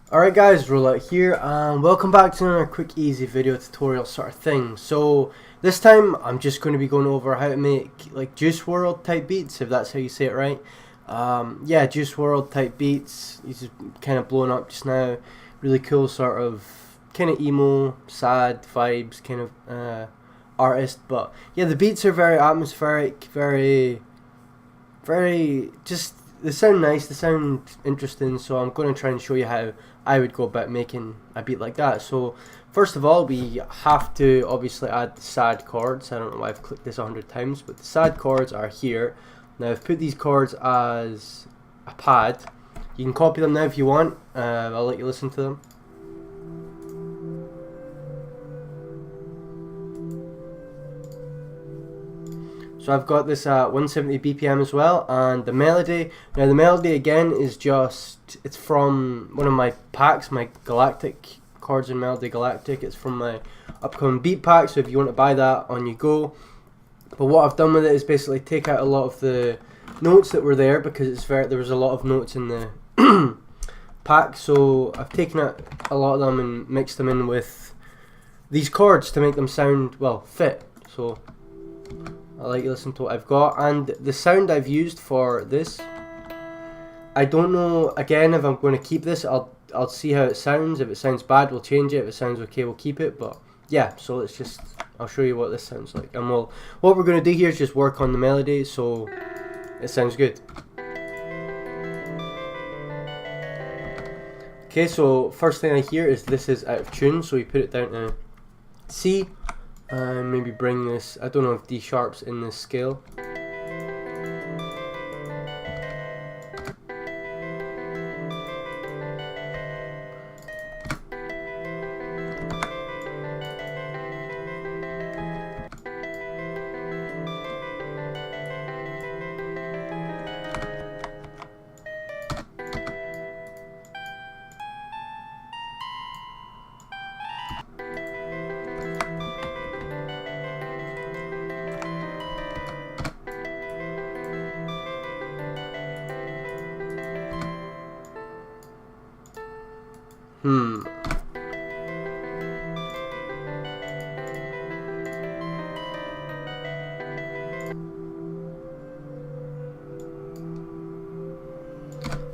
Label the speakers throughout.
Speaker 1: Alright guys, Rxllout here and welcome back to another quick easy video tutorial sort of thing. So this time I'm just going to be going over how to make like Juicewrld type beats, if that's how you say it right. Yeah, Juicewrld type beats. He's just kind of blowing up just now. Really cool sort of kind of emo, sad vibes kind of artist. But yeah, the beats are very atmospheric, very just, they sound nice, they sound interesting, so I'm going to try and show you how I would go about making a beat like that. So first of all, we have to obviously add the sad chords. I don't know why I've clicked this 100 times, but the sad chords are here. Now I've put these chords as a pad. You can copy them now if you want. I'll let you listen to them. So I've got this at 170 BPM as well, and the melody. Now the melody again is just, it's from one of my packs, my Galactic Chords and Melody Galactic. It's from my upcoming beat pack, so if you want to buy that, on you go. But what I've done with it is basically take out a lot of the notes that were there, because there was a lot of notes in the pack, so I've taken out a lot of them and mixed them in with these chords to make them sound, well, fit. So I'll let you listen to what I've got, and the sound I've used for this, I don't know again if I'm going to keep this. I'll see how it sounds. If it sounds bad, we'll change it. If it sounds okay, we'll keep it. But yeah, so I'll show you what this sounds like, and what we're going to do here is just work on the melody so it sounds good. Okay, so first thing I hear is this is out of tune, so we put it down to C. And maybe bring this, I don't know if D sharp's in this scale.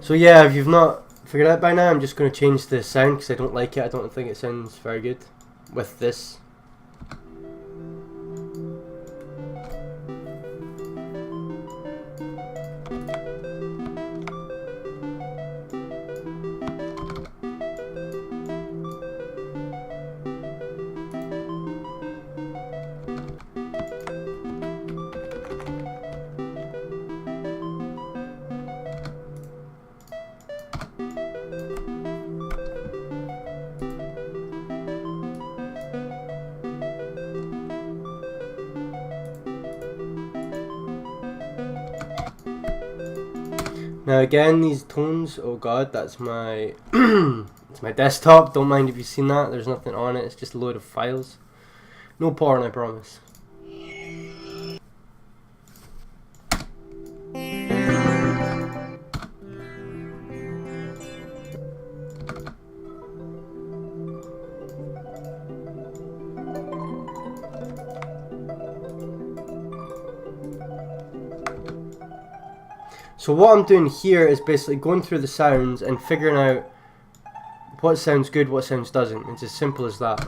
Speaker 1: So yeah, if you've not figured out by now, I'm just going to change the sound because I don't like it. I don't think it sounds very good with this. Now again, these tones, oh god, that's my it's my desktop. Don't mind if you've seen that. There's nothing on it. It's just a load of files. No porn, I promise. So what I'm doing here is basically going through the sounds and figuring out what sounds good, what sounds doesn't. It's as simple as that.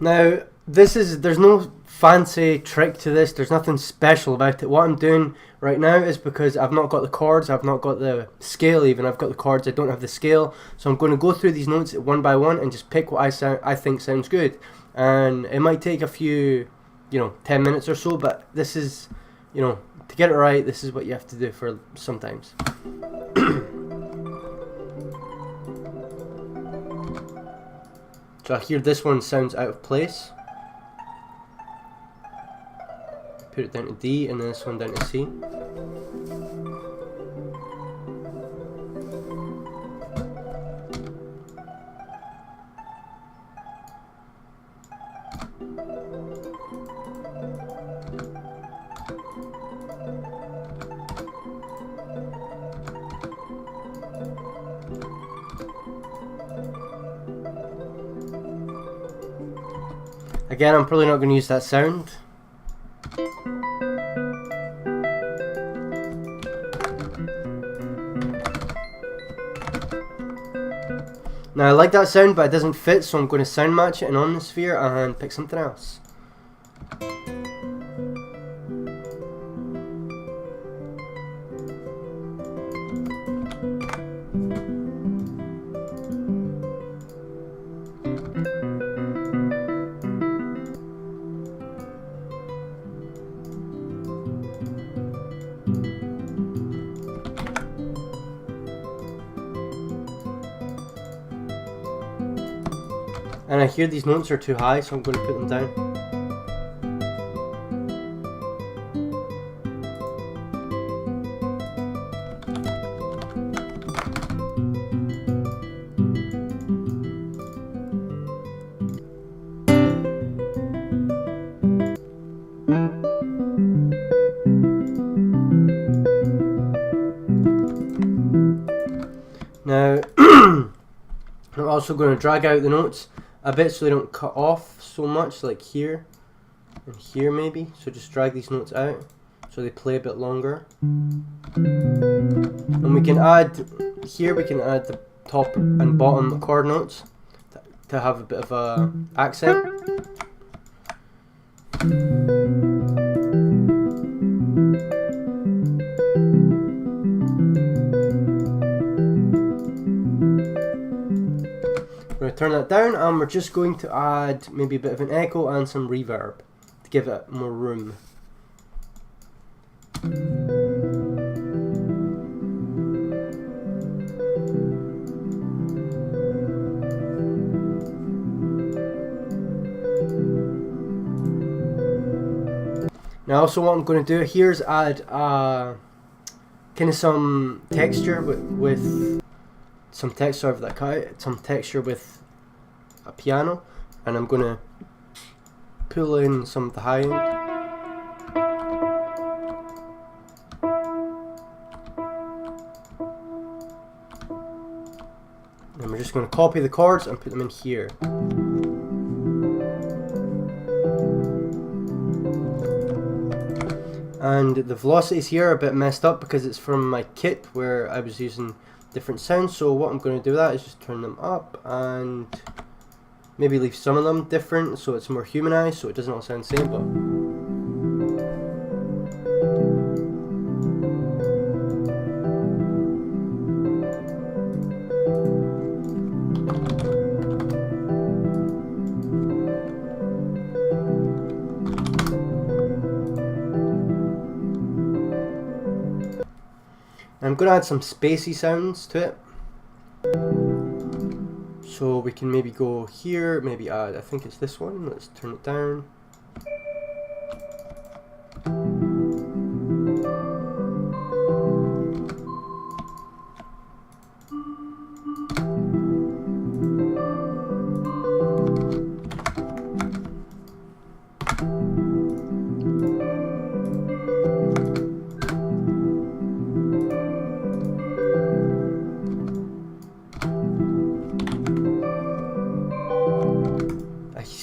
Speaker 1: Now, there's no fancy trick to this, there's nothing special about it. What I'm doing right now is because I've not got the chords, I've not got the scale even, I've got the chords, I don't have the scale, so I'm going to go through these notes one by one and just pick what I think sounds good. And it might take a few, 10 minutes or so, but this is, to get it right, this is what you have to do for sometimes. So I hear this one sounds out of place. put it down to D, and then this one down to C. Again, I'm probably not going to use that sound. Now I like that sound, but it doesn't fit, so I'm going to sound match it in on the sphere and pick something else. And I hear these notes are too high, so I'm going to put them down. Now, I'm also going to drag out the notes a bit so they don't cut off so much, like here and here maybe. So just drag these notes out so they play a bit longer. And we can add, here we can add the top and bottom chord notes to have a bit of a accent. We're going to turn that down, and we're just going to add maybe a bit of an echo and some reverb to give it more room. Now also what I'm going to do here is add kind of some texture with some texture of that cut, some texture with a piano, and I'm going to pull in some of the high end. And we're just going to copy the chords and put them in here. And the velocities here are a bit messed up because it's from my kit where I was using different sounds. So what I'm going to do with that is just turn them up and maybe leave some of them different so it's more humanized, so it doesn't all sound the same. But I'm going to add some spacey sounds to it. So we can maybe go here, maybe add, I think it's this one, let's turn it down.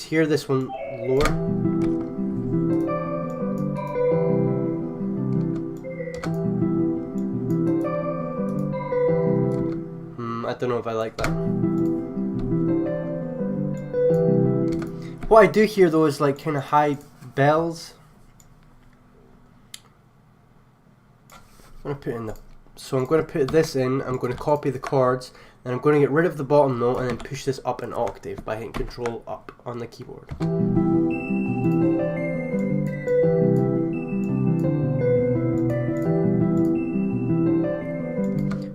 Speaker 1: Hear this one lower. I don't know if I like that. What I do hear though is like kind of high bells. I'm going to put this in, I'm going to copy the chords, and I'm going to get rid of the bottom note and then push this up an octave by hitting Control up on the keyboard.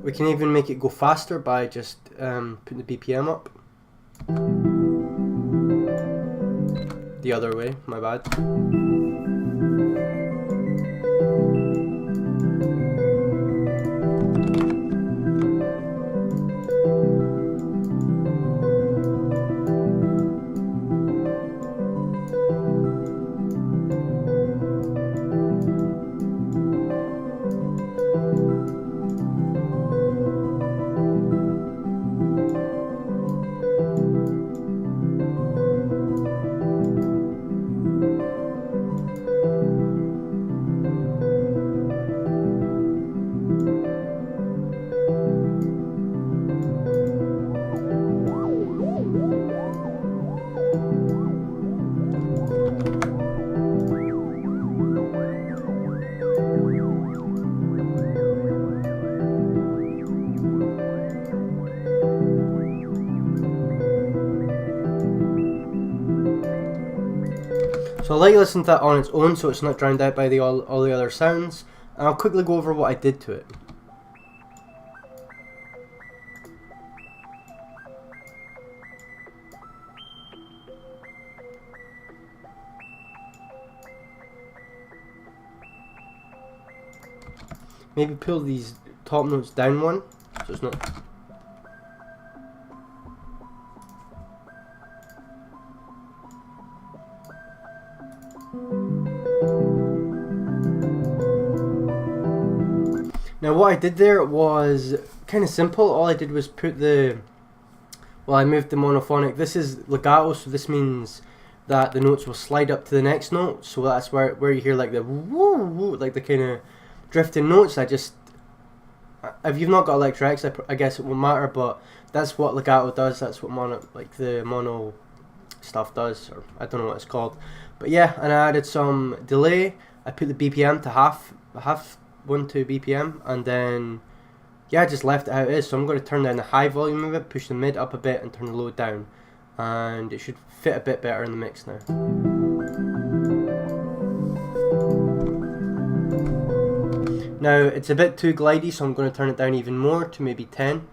Speaker 1: We can even make it go faster by just putting the BPM up. The other way, my bad. So I'll let you listen to that on its own so it's not drowned out by all the other sounds. And I'll quickly go over what I did to it. Maybe pull these top notes down one, so it's not... Now what I did there was kind of simple. All I did was put the... Well, I moved the monophonic. This is legato, so this means that the notes will slide up to the next note. So that's where you hear like the woo woo, like the kind of drifting notes. If you've not got Electro X, I guess it won't matter, but that's what legato does. That's what the mono stuff does, or I don't know what it's called. But yeah, and I added some delay. I put the BPM to half 12 BPM, and then yeah, I just left it how it is. So I'm going to turn down the high volume of it, push the mid up a bit, and turn the low down, and it should fit a bit better in the mix now. Now it's a bit too glidey, so I'm going to turn it down even more to maybe 10.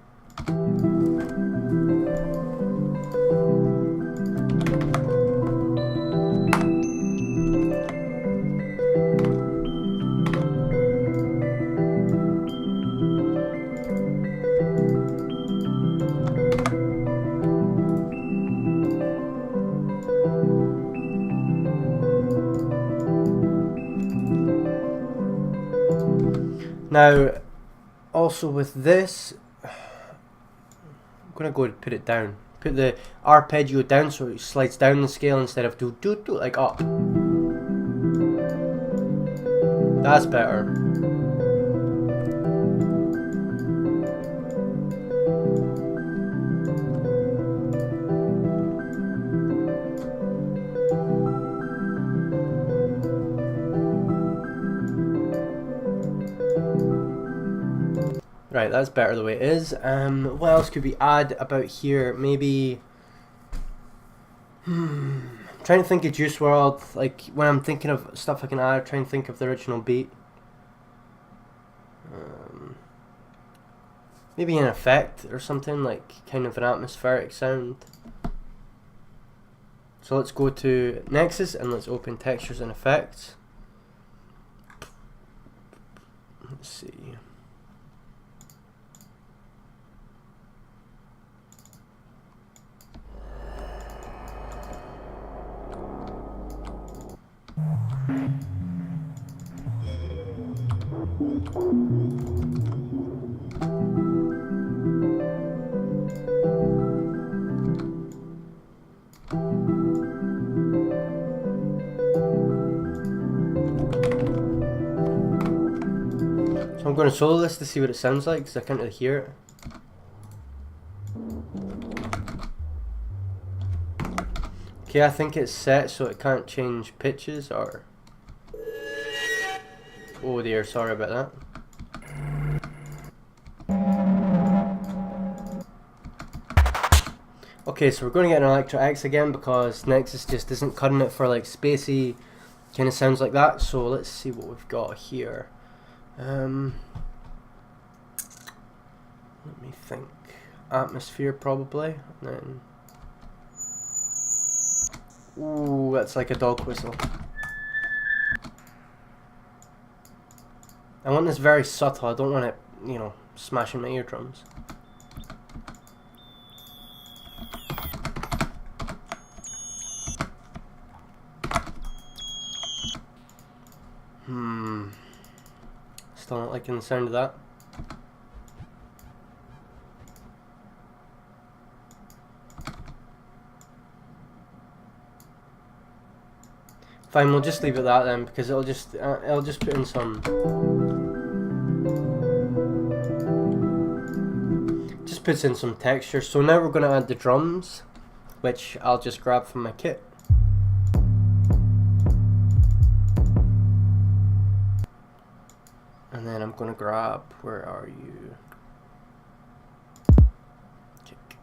Speaker 1: Now, also with this, I'm going to go and put it down. Put the arpeggio down so it slides down the scale instead of do like up. That's better. Right, that's better the way it is. What else could we add about here? Maybe... trying to think of Juicewrld. Like, when I'm thinking of stuff I can add, trying to think of the original beat. Maybe an effect or something, like kind of an atmospheric sound. So let's go to Nexus and let's open Textures and Effects. Let's see. So I'm going to solo this to see what it sounds like because I can't really hear it. Okay, I think it's set so it can't change pitches or... Oh dear, sorry about that. Okay, so we're going to get an Electro X again because Nexus just isn't cutting it for like spacey kind of sounds like that. So let's see what we've got here. Let me think. Atmosphere probably. And then... Ooh, that's like a dog whistle. I want this very subtle. I don't want it, you know, smashing my eardrums. Still not liking the sound of that. Fine, we'll just leave it at that then, because it'll just put in some... Just puts in some texture. So now we're going to add the drums, which I'll just grab from my kit. And then I'm going to grab, where are you? Kick.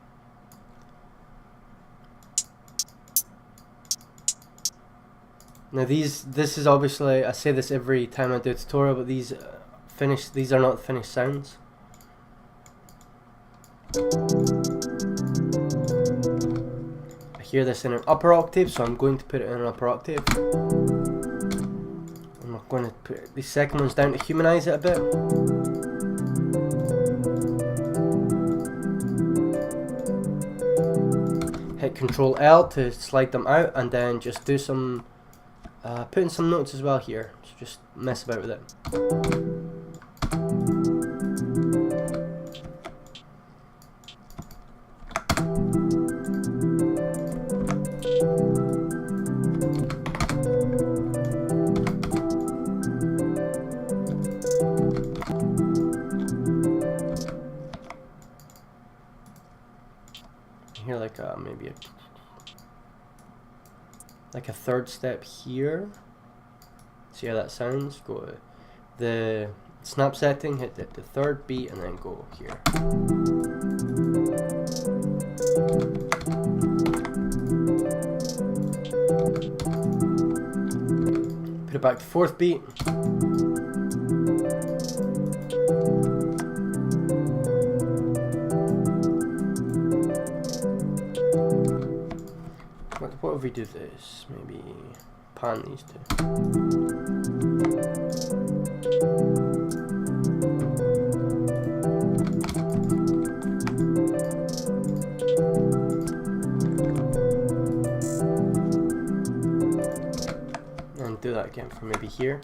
Speaker 1: Now this is obviously, I say this every time I do a tutorial, but these are not finished sounds. I hear this in an upper octave, so I'm going to put it in an upper octave. I'm going to put the second ones down to humanize it a bit. Hit Control L to slide them out, and then just do some put in some notes as well here. So just mess about with it. Here, maybe a third step here. See how that sounds? Go to the snap setting, hit the third beat, and then go here. Put it back to fourth beat. What if we do this? Maybe pan these two. And do that again for maybe here.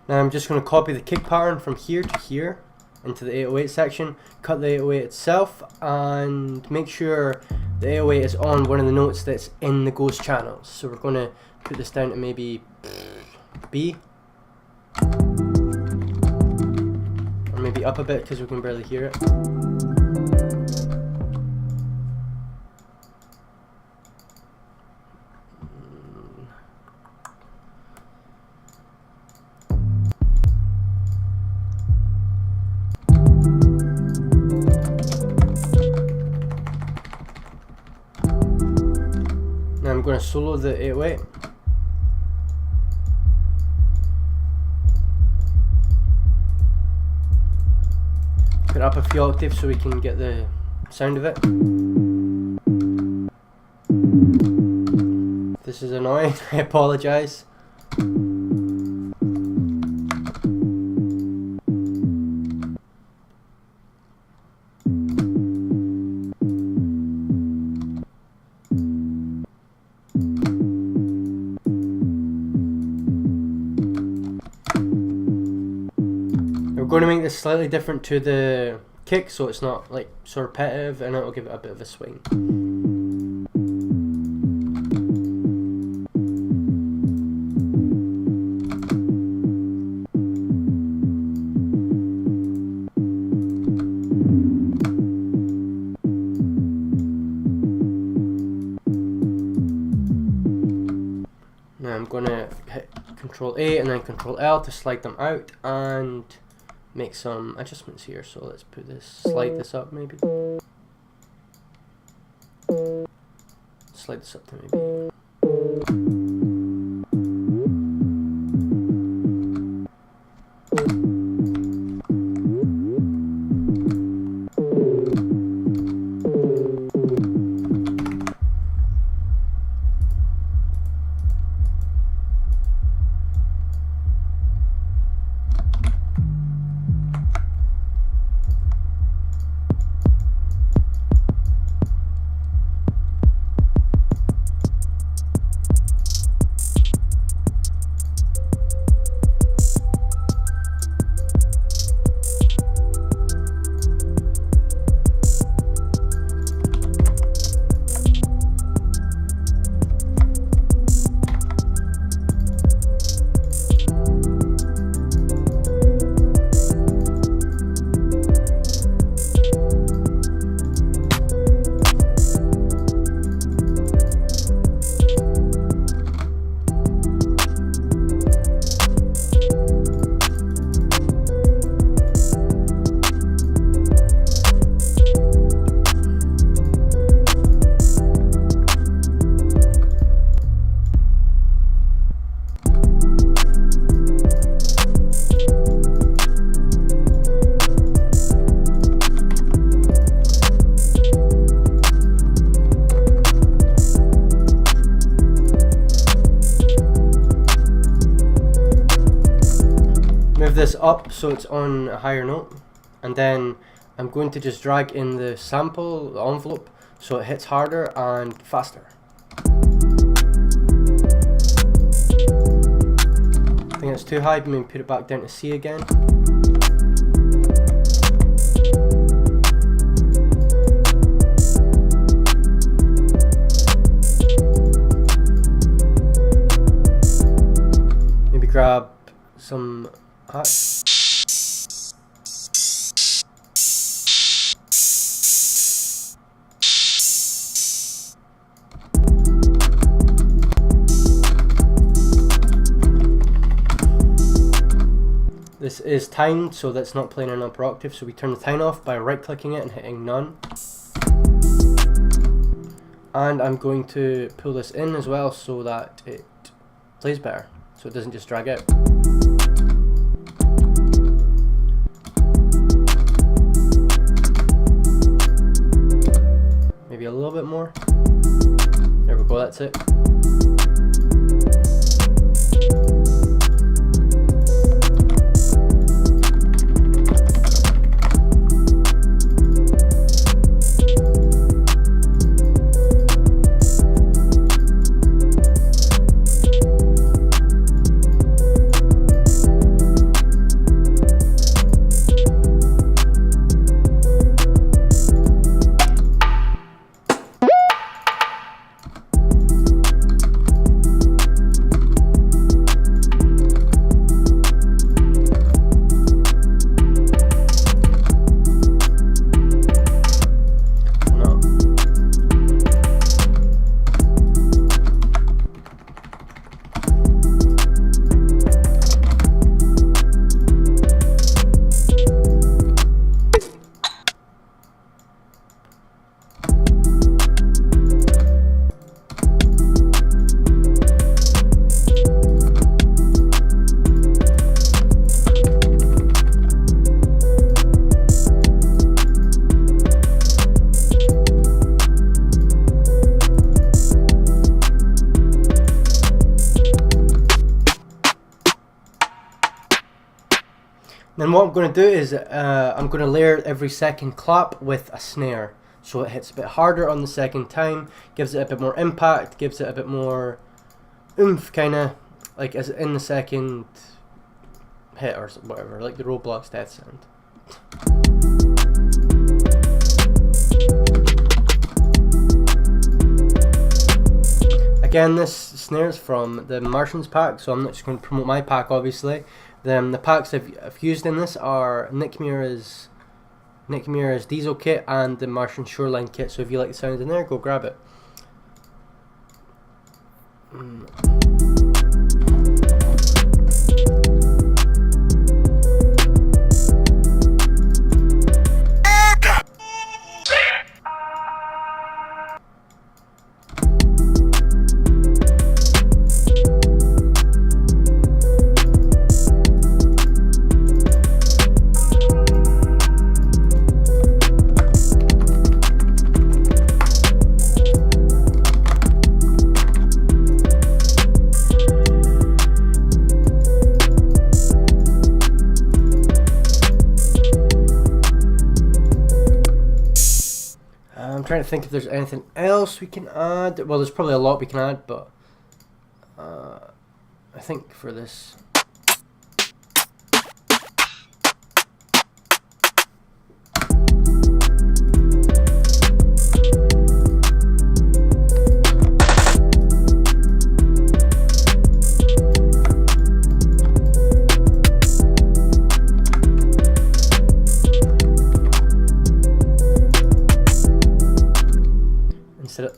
Speaker 1: Now I'm just going to copy the kick pattern from here to here into the 808 section, cut the 808 itself, and make sure the 808 is on one of the notes that's in the ghost channels. So we're going to put this down to maybe B, or maybe up a bit because we can barely hear it. Now I'm going to solo the 808. Put it up a few octaves so we can get the sound of it. If this is annoying, I apologise. We're going to make this slightly different to the kick, so it's not like so repetitive, and it'll give it a bit of a swing. Now I'm going to hit Control A and then Control L to slide them out and make some adjustments here. So let's put this, slide this up maybe. Slide this up to maybe. this up so it's on a higher note, and then I'm going to just drag in the sample, the envelope, so it hits harder and faster. I think it's too high, but maybe put it back down to C again. Maybe grab some This is timed, so that's not playing an upper octave, so we turn the time off by right clicking it and hitting none. And I'm going to pull this in as well so that it plays better, so it doesn't just drag out. Maybe a little bit more. There we go, that's it. Then what I'm going to do is I'm going to layer every second clap with a snare, so it hits a bit harder on the second time, gives it a bit more impact, gives it a bit more oomph, kind of like as in the second hit or whatever, like the Roblox death sound. Again, this snare is from the Martians pack, so I'm not just going to promote my pack, obviously. The packs I've used in this are Nick Mira's Diesel kit and the Martian Shoreline kit, so if you like the sound in there, go grab it. I'm trying to think if there's anything else we can add. Well, there's probably a lot we can add, but I think for this, instead of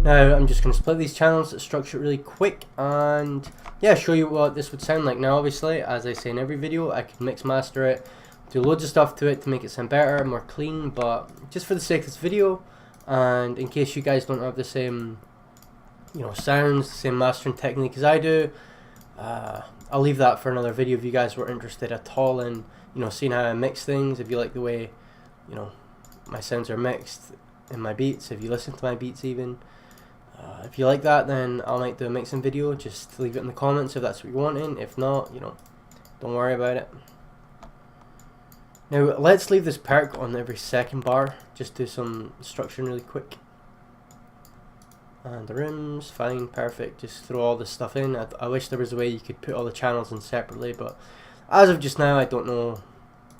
Speaker 1: now, I'm just going to split these channels, structure it really quick, and yeah, show you what this would sound like. Now, obviously, as I say in every video, I can mix master it, do loads of stuff to it to make it sound better, more clean, but just for the sake of this video, and in case you guys don't have the same sounds, the same mastering technique as I do. I'll leave that for another video if you guys were interested at all in seeing how I mix things. If you like the way my sounds are mixed in my beats, if you listen to my beats even, if you like that, then I might do a mixing video. Just leave it in the comments if that's what you're wanting. If not, don't worry about it. Now let's leave this perk on every second bar. Just do some structuring really quick. And the rims, fine, perfect. Just throw all this stuff in. I wish there was a way you could put all the channels in separately, but as of just now I don't know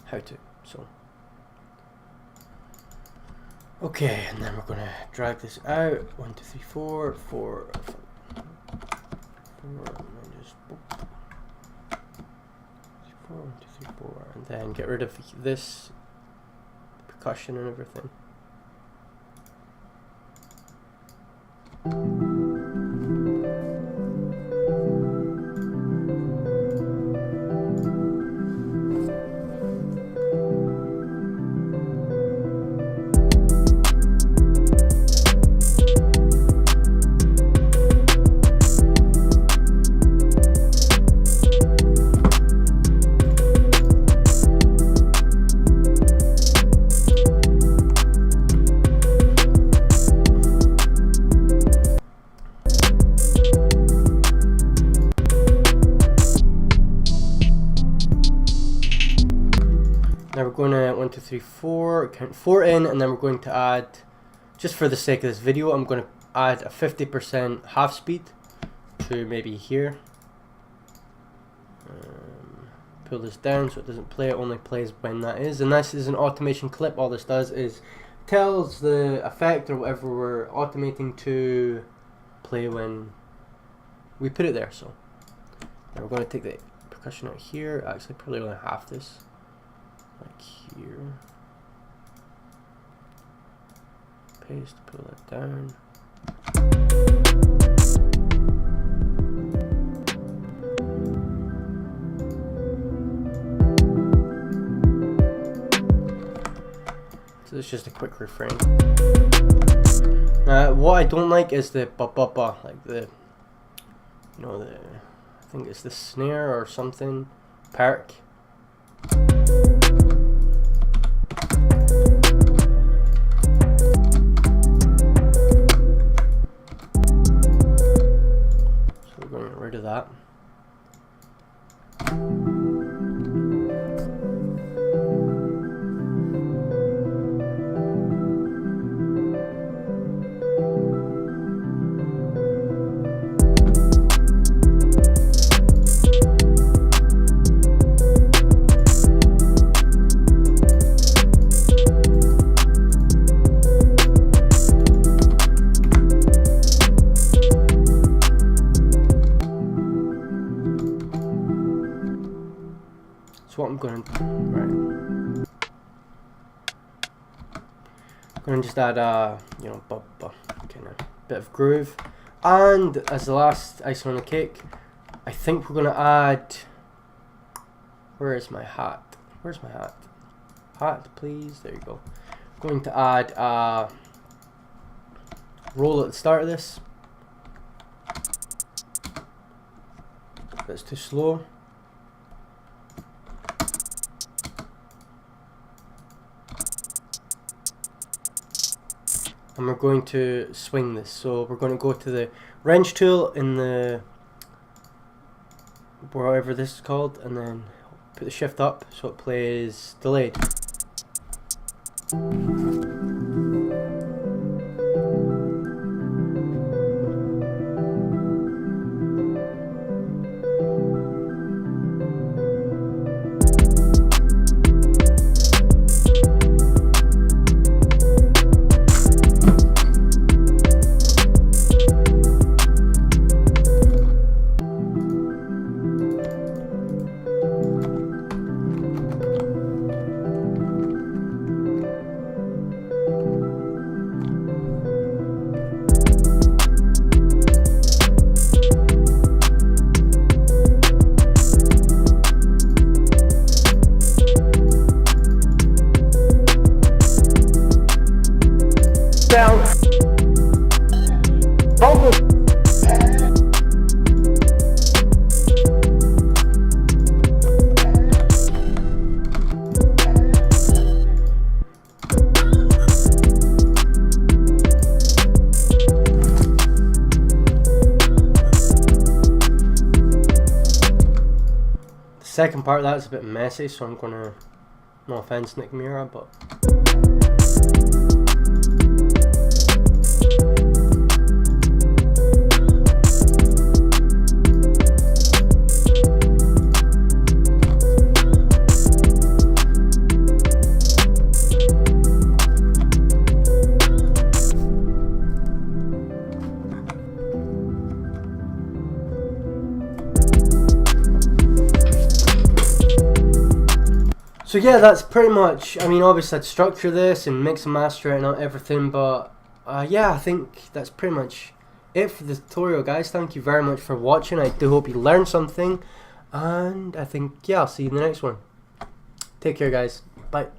Speaker 1: how to. So okay, and then we're gonna drag this out. 1, 2, 3, 4, 4, 4, and then just 4, 1, 2, 3, 4, and then get rid of this percussion and everything. Now we're going to 1, 2, 3, 4, count 4 in, and then we're going to add, just for the sake of this video, I'm going to add a 50% half speed to maybe here. Pull this down so it doesn't play, it only plays when that is. And this is an automation clip. All this does is tells the effect or whatever we're automating to play when we put it there. So now we're going to take the percussion out here, actually probably only half this. Like here, paste, pull that down. So it's just a quick refrain. What I don't like is the ba ba ba, like the, I think it's the snare or something, perk. Rid of that. So what I'm going to do, right, I'm going to just add kind of bit of groove, and as the last icing on the cake, I think we're going to add, where is my hat? Where's my hat? Hat, please. There you go. I'm going to add a roll at the start of this. That's too slow. And we're going to swing this, so we're going to go to the wrench tool in the whatever this is called, and then put the shift up so it plays delayed. second part of that is a bit messy, so I'm gonna, no offense Nick Mira, but so yeah, that's pretty much, I mean, obviously I'd structure this and mix and master it and everything, but yeah, I think that's pretty much it for the tutorial, guys. Thank you very much for watching. I do hope you learned something, and I think, yeah, I'll see you in the next one. Take care, guys. Bye.